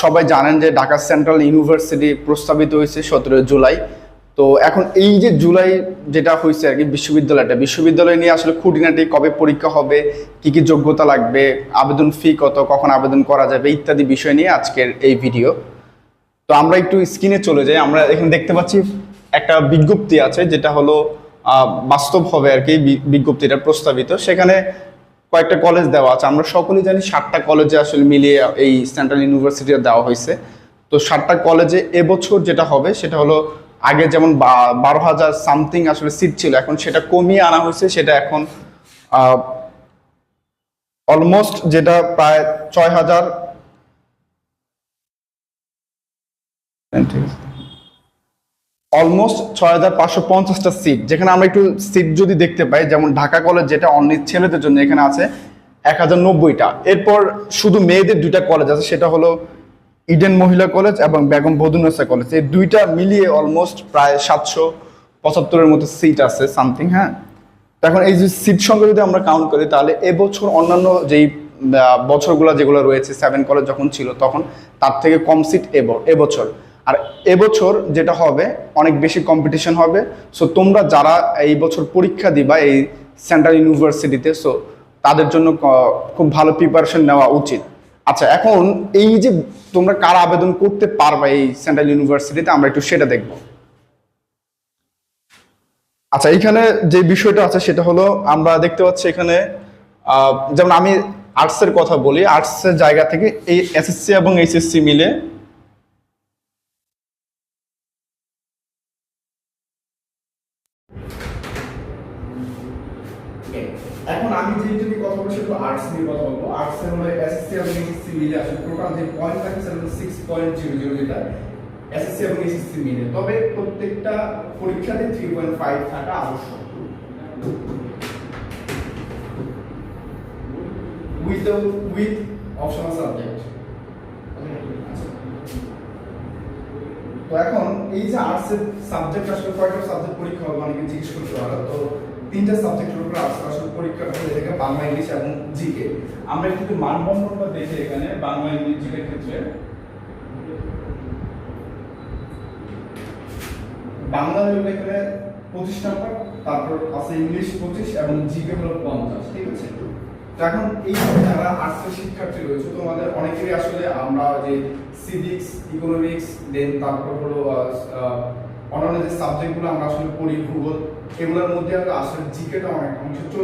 সবাই জানেন যে ঢাকা সেন্ট্রাল ইউনিভার্সিটি প্রস্তাবিত হয়েছে 17 জুলাই। তো এখন এই যে জুলাই যেটা হয়েছে আর কি, বিশ্ববিদ্যালয় নিয়ে আসলে খুঁটিনাটি কবে পরীক্ষা হবে, কি কি যোগ্যতা লাগবে, আবেদন ফি কত, কখন আবেদন করা যাবে ইত্যাদি বিষয় নিয়ে আজকের এই ভিডিও। তো আমরা একটু স্ক্রিনে চলে যাই। আমরা এখানে দেখতে পাচ্ছি একটা বিজ্ঞপ্তি আছে, যেটা হলো বাস্তব হবে আর কি। বিজ্ঞপ্তিটা প্রস্তাবিত, সেখানে কয়েকটা কলেজ দেওয়া আছে। আমরা সকলেই জানি 7টা কলেজে আসলে মিলিয়ে এই সেন্ট্রাল ইউনিভার্সিটিটা দেওয়া হয়েছে। তো 7টা কলেজে এবছর যেটা হবে সেটা হলো, আগে যেমন 12,000 সামথিং আসলে সিট ছিল, এখন সেটা কমিয়ে আনা হয়েছে। সেটা এখন অলমোস্ট যেটা প্রায় 6,000, অলমোস্ট 6,550টা সিট। যেখানে আমরা একটু সিট যদি দেখতে পাই, যেমন ঢাকা কলেজ যেটা অনলি ছেলেদের জন্য, এখানে আছে 1,090টা। এরপর শুধু মেয়েদের 2টা কলেজ আছে, সেটা হলো ইডেন মহিলা কলেজ এবং বেগম বদরুন্নেসা কলেজ। এই 2টা মিলিয়ে অলমোস্ট প্রায় 775-এর মতো সিট আছে সামথিং। হ্যাঁ, এখন এই যে সিট সংখ্যা যদি আমরা কাউন্ট করি, তাহলে এবছর অন্যান্য যেই বছরগুলো যেগুলো রয়েছে, 7 কলেজ যখন ছিল তখন তার থেকে কম সিট এবছর। আর এবছর যেটা হবে, অনেক বেশি কম্পিটিশন হবে। সো তোমরা যারা এই বছর পরীক্ষা দিবা এই সেন্ট্রাল ইউনিভার্সিটিতে, সো তাদের জন্য খুব ভালো প্রিপারেশন নেওয়া উচিত। আচ্ছা, এখন এই যে তোমরা কারা আবেদন করতে পারবা এই সেন্ট্রাল ইউনিভার্সিটিতে, আমরা একটু সেটা দেখব। আচ্ছা, এইখানে যে বিষয়টা আছে সেটা হলো, আমরা দেখতে পাচ্ছি এখানে যেমন আমি আর্টসের কথা বলি, আর্টসের জায়গা থেকে এই এসএসসি এবং এইচএসসি মিলে এখন আমি যে যদি কথা বলি সেটা আর্টস নিয়ে কথা বলবো। আর্টস এর হলো এসএসসি এবং এইচএসসি মিলে আসলে টোটাল যে পয়েন্ট থাকে সেটা হলো 6.00, যেটা এসএসসি এবং এইচএসসি মিলে। তবে প্রত্যেকটা পরীক্ষাতে 3.5 থাকা আবশ্যক, উইথ অপশনাল সাবজেক্ট। তো এখন এই যে আর্টস এর সাবজেক্ট আসলে কয়টা সাবজেক্ট পরীক্ষা হবে অনেকে জিজ্ঞেস করতে পারে। তো 3টা সাবজেক্টের উপর আর্টস আসলে পরীক্ষাটা হয়ে থাকে, বাংলা, ইংলিশ এবং জিকে। আমরা একটু মানবন্ধনটা দেখি এখানে বাংলা, ইংলিশ, জিকের ক্ষেত্রে। বাংলা হলো এখানে 25 নাম্বার, তারপর আছে ইংলিশ 25 এবং জিকে হলো 50। ঠিক আছে। তো এখন এই যারা আর্টসের শিক্ষার্থী রয়েছে, তোমাদের অনেকেরই আসলে আমরা যে সিভিক্স, ইকোনমিক্স, দেন তারপর হলো অন্যান্য যে সাবজেক্টগুলো আমরা আসলে পড়ি, ভূগোল, এগুলোর মধ্যে আসলে জিকেটা অনেক অংশ চলে